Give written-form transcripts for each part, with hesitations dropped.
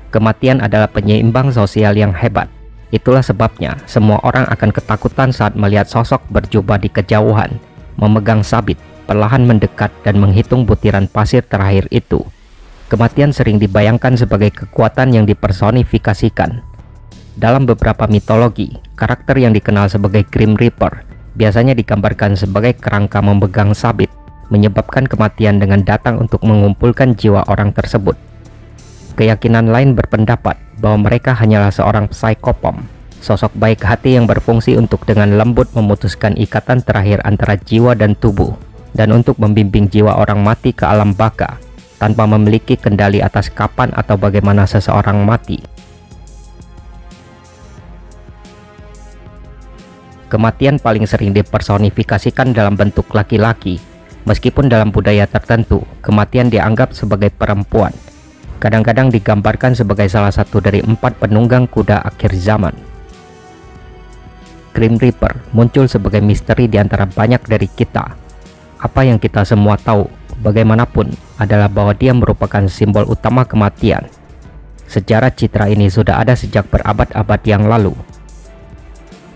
Kematian adalah penyeimbang sosial yang hebat. Itulah sebabnya semua orang akan ketakutan saat melihat sosok berjubah di kejauhan, memegang sabit, perlahan mendekat dan menghitung butiran pasir terakhir itu. Kematian sering dibayangkan sebagai kekuatan yang dipersonifikasikan. Dalam beberapa mitologi, karakter yang dikenal sebagai Grim Reaper biasanya digambarkan sebagai kerangka memegang sabit, menyebabkan kematian dengan datang untuk mengumpulkan jiwa orang tersebut. Keyakinan lain berpendapat bahwa mereka hanyalah seorang psikopom, sosok baik hati yang berfungsi untuk dengan lembut memutuskan ikatan terakhir antara jiwa dan tubuh, dan untuk membimbing jiwa orang mati ke alam baka, tanpa memiliki kendali atas kapan atau bagaimana seseorang mati. Kematian paling sering dipersonifikasikan dalam bentuk laki-laki, meskipun dalam budaya tertentu, kematian dianggap sebagai perempuan. Kadang-kadang digambarkan sebagai salah satu dari 4 penunggang kuda akhir zaman. Grim Reaper muncul sebagai misteri di antara banyak dari kita. Apa yang kita semua tahu, bagaimanapun, adalah bahwa dia merupakan simbol utama kematian. Sejarah citra ini sudah ada sejak berabad-abad yang lalu.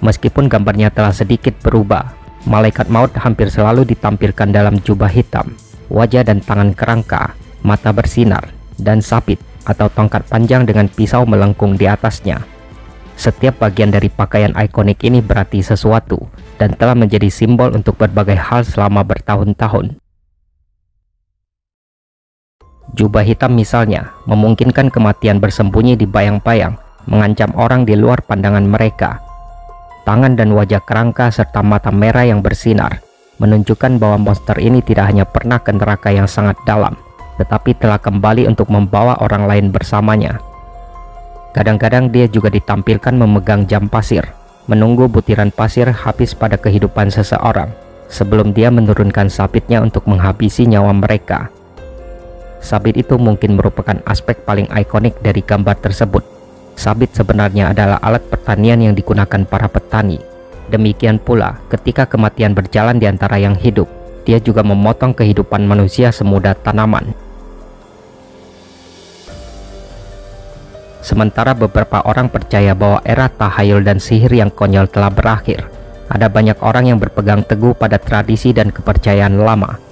Meskipun gambarnya telah sedikit berubah, malaikat maut hampir selalu ditampilkan dalam jubah hitam, wajah dan tangan kerangka, mata bersinar, dan sabit atau tongkat panjang dengan pisau melengkung di atasnya. Setiap bagian dari pakaian ikonik ini berarti sesuatu dan telah menjadi simbol untuk berbagai hal selama bertahun-tahun. Jubah hitam misalnya memungkinkan kematian bersembunyi di bayang-bayang, mengancam orang di luar pandangan mereka. Tangan dan wajah kerangka serta mata merah yang bersinar menunjukkan bahwa monster ini tidak hanya pernah ke neraka yang sangat dalam, tetapi telah kembali untuk membawa orang lain bersamanya. Kadang-kadang dia juga ditampilkan memegang jam pasir, menunggu butiran pasir habis pada kehidupan seseorang, sebelum dia menurunkan sabitnya untuk menghabisi nyawa mereka. Sabit itu mungkin merupakan aspek paling ikonik dari gambar tersebut. Sabit sebenarnya adalah alat pertanian yang digunakan para petani. Demikian pula ketika kematian berjalan di antara yang hidup, dia juga memotong kehidupan manusia semudah tanaman. Sementara beberapa orang percaya bahwa era tahayul dan sihir yang konyol telah berakhir, ada banyak orang yang berpegang teguh pada tradisi dan kepercayaan lama.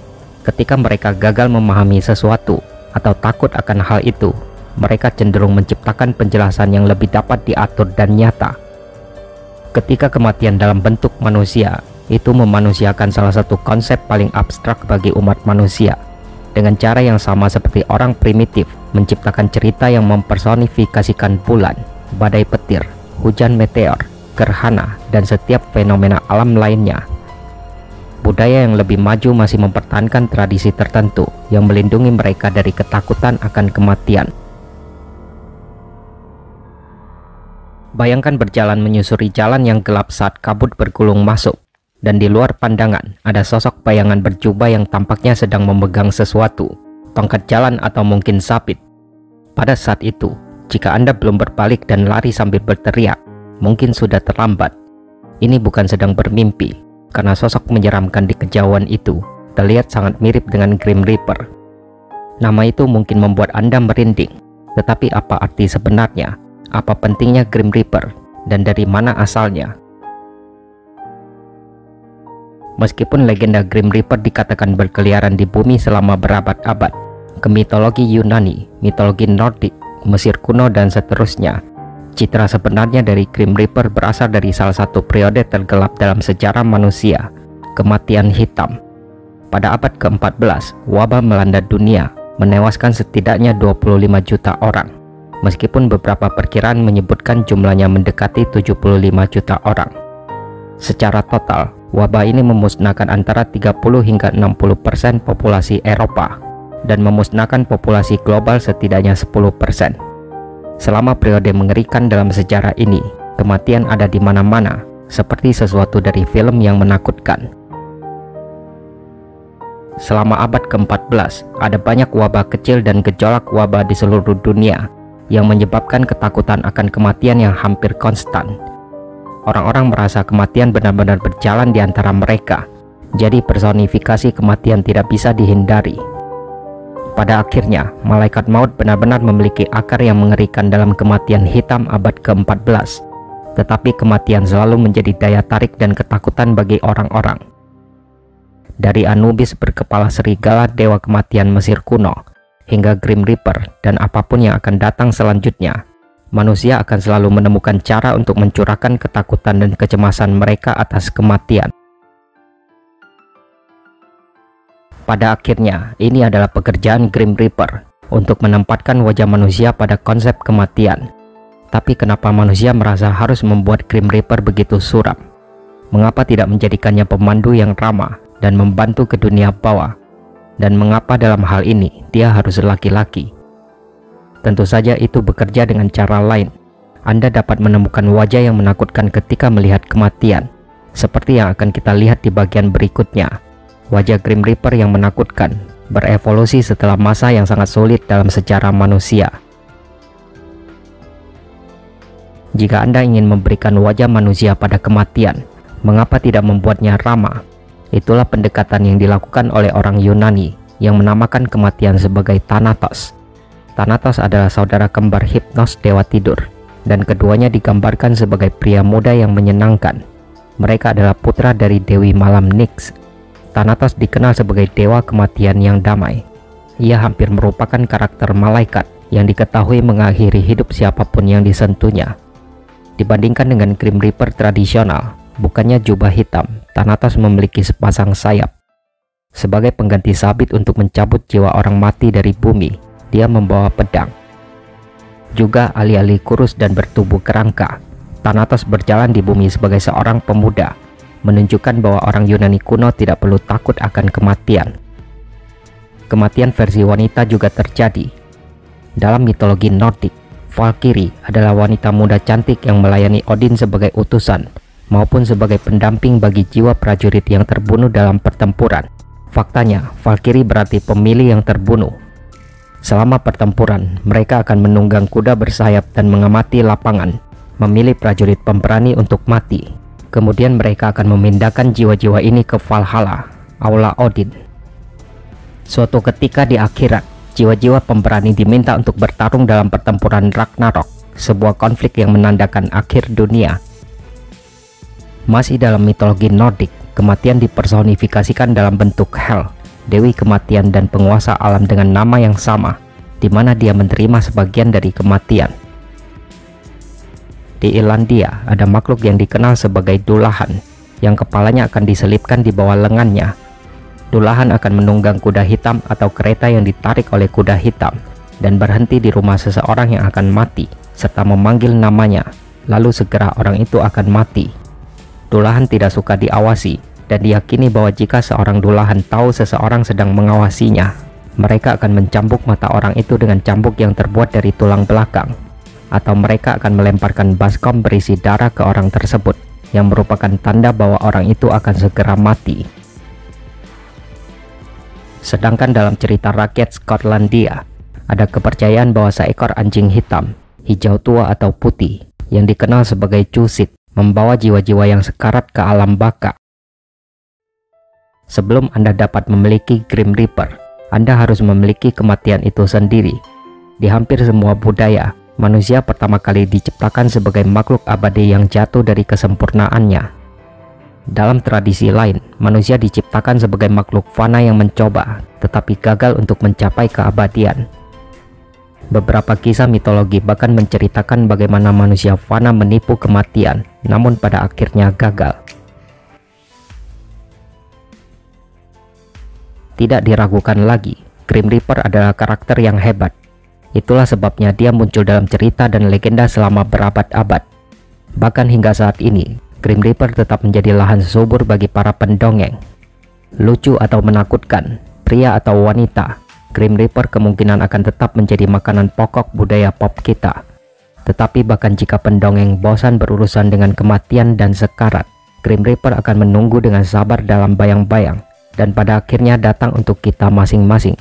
Ketika mereka gagal memahami sesuatu atau takut akan hal itu, mereka cenderung menciptakan penjelasan yang lebih dapat diatur dan nyata. Ketika kematian dalam bentuk manusia, itu memanusiakan salah satu konsep paling abstrak bagi umat manusia. Dengan cara yang sama seperti orang primitif menciptakan cerita yang mempersonifikasikan bulan, badai petir, hujan meteor, gerhana, dan setiap fenomena alam lainnya. Budaya yang lebih maju masih mempertahankan tradisi tertentu yang melindungi mereka dari ketakutan akan kematian. Bayangkan berjalan menyusuri jalan yang gelap saat kabut bergulung masuk, dan di luar pandangan ada sosok bayangan berjubah yang tampaknya sedang memegang sesuatu, tongkat jalan atau mungkin sabit. Pada saat itu, jika Anda belum berbalik dan lari sambil berteriak, mungkin sudah terlambat. Ini bukan sedang bermimpi, karena sosok menyeramkan di kejauhan itu terlihat sangat mirip dengan Grim Reaper. Nama itu mungkin membuat Anda merinding, tetapi apa arti sebenarnya? Apa pentingnya Grim Reaper? Dan dari mana asalnya? Meskipun legenda Grim Reaper dikatakan berkeliaran di bumi selama berabad-abad, ke mitologi Yunani, mitologi Nordik, Mesir kuno, dan seterusnya, citra sebenarnya dari Grim Reaper berasal dari salah satu periode tergelap dalam sejarah manusia, kematian hitam. Pada abad ke-14, wabah melanda dunia, menewaskan setidaknya 25 juta orang, meskipun beberapa perkiraan menyebutkan jumlahnya mendekati 75 juta orang. Secara total, wabah ini memusnahkan antara 30 hingga 60% populasi Eropa dan memusnahkan populasi global setidaknya 10%. Selama periode mengerikan dalam sejarah ini, kematian ada di mana-mana, seperti sesuatu dari film yang menakutkan. Selama abad ke-14, ada banyak wabah kecil dan gejolak wabah di seluruh dunia. yang menyebabkan ketakutan akan kematian yang hampir konstan. Orang-orang merasa kematian benar-benar berjalan di antara mereka, jadi personifikasi kematian tidak bisa dihindari. Pada akhirnya, malaikat maut benar-benar memiliki akar yang mengerikan dalam kematian hitam abad ke-14, tetapi kematian selalu menjadi daya tarik dan ketakutan bagi orang-orang. Dari Anubis berkepala serigala, dewa kematian Mesir kuno, hingga Grim Reaper dan apapun yang akan datang selanjutnya, manusia akan selalu menemukan cara untuk mencurahkan ketakutan dan kecemasan mereka atas kematian. Pada akhirnya, ini adalah pekerjaan Grim Reaper untuk menempatkan wajah manusia pada konsep kematian. Tapi kenapa manusia merasa harus membuat Grim Reaper begitu suram? Mengapa tidak menjadikannya pemandu yang ramah dan membantu ke dunia bawah? Dan mengapa dalam hal ini dia harus laki-laki? Tentu saja itu bekerja dengan cara lain. Anda dapat menemukan wajah yang menakutkan ketika melihat kematian, seperti yang akan kita lihat di bagian berikutnya. Wajah Grim Reaper yang menakutkan berevolusi setelah masa yang sangat sulit dalam sejarah manusia. Jika Anda ingin memberikan wajah manusia pada kematian, mengapa tidak membuatnya ramah? Itulah pendekatan yang dilakukan oleh orang Yunani yang menamakan kematian sebagai Thanatos. Thanatos adalah saudara kembar Hypnos, dewa tidur, dan keduanya digambarkan sebagai pria muda yang menyenangkan. Mereka adalah putra dari Dewi Malam Nyx. Thanatos dikenal sebagai dewa kematian yang damai. Ia hampir merupakan karakter malaikat yang diketahui mengakhiri hidup siapapun yang disentuhnya. Dibandingkan dengan Grim Reaper tradisional, bukannya jubah hitam, Thanatos memiliki sepasang sayap. Sebagai pengganti sabit untuk mencabut jiwa orang mati dari bumi, dia membawa pedang. Juga alih-alih kurus dan bertubuh kerangka, Thanatos berjalan di bumi sebagai seorang pemuda, menunjukkan bahwa orang Yunani kuno tidak perlu takut akan kematian. Kematian versi wanita juga terjadi. Dalam mitologi Nordik, Valkyrie adalah wanita muda cantik yang melayani Odin sebagai utusan, maupun sebagai pendamping bagi jiwa prajurit yang terbunuh dalam pertempuran. Faktanya, Valkyrie berarti pemilih yang terbunuh. Selama pertempuran, mereka akan menunggang kuda bersayap dan mengamati lapangan, memilih prajurit pemberani untuk mati. Kemudian mereka akan memindahkan jiwa-jiwa ini ke Valhalla, aula Odin. Suatu ketika di akhirat, jiwa-jiwa pemberani diminta untuk bertarung dalam pertempuran Ragnarok, sebuah konflik yang menandakan akhir dunia. Masih dalam mitologi Nordik, kematian dipersonifikasikan dalam bentuk Hel, dewi kematian dan penguasa alam dengan nama yang sama, di mana dia menerima sebagian dari kematian. Di Irlandia ada makhluk yang dikenal sebagai Dullahan, yang kepalanya akan diselipkan di bawah lengannya. Dullahan akan menunggang kuda hitam atau kereta yang ditarik oleh kuda hitam, dan berhenti di rumah seseorang yang akan mati, serta memanggil namanya, lalu segera orang itu akan mati. Dullahan tidak suka diawasi, dan diyakini bahwa jika seorang Dullahan tahu seseorang sedang mengawasinya, mereka akan mencambuk mata orang itu dengan cambuk yang terbuat dari tulang belakang, atau mereka akan melemparkan baskom berisi darah ke orang tersebut, yang merupakan tanda bahwa orang itu akan segera mati. Sedangkan dalam cerita rakyat Skotlandia, ada kepercayaan bahwa seekor anjing hitam, hijau tua atau putih, yang dikenal sebagai Cusit, membawa jiwa-jiwa yang sekarat ke alam baka. Sebelum Anda dapat memiliki Grim Reaper, Anda harus memiliki kematian itu sendiri. Di hampir semua budaya, manusia pertama kali diciptakan sebagai makhluk abadi yang jatuh dari kesempurnaannya. Dalam tradisi lain, manusia diciptakan sebagai makhluk fana yang mencoba, tetapi gagal untuk mencapai keabadian. Beberapa kisah mitologi bahkan menceritakan bagaimana manusia fana menipu kematian, namun pada akhirnya gagal. Tidak diragukan lagi, Grim Reaper adalah karakter yang hebat. Itulah sebabnya dia muncul dalam cerita dan legenda selama berabad-abad. Bahkan hingga saat ini, Grim Reaper tetap menjadi lahan subur bagi para pendongeng. Lucu atau menakutkan, pria atau wanita, Grim Reaper kemungkinan akan tetap menjadi makanan pokok budaya pop kita. Tetapi bahkan jika pendongeng bosan berurusan dengan kematian dan sekarat, Grim Reaper akan menunggu dengan sabar dalam bayang-bayang, dan pada akhirnya datang untuk kita masing-masing.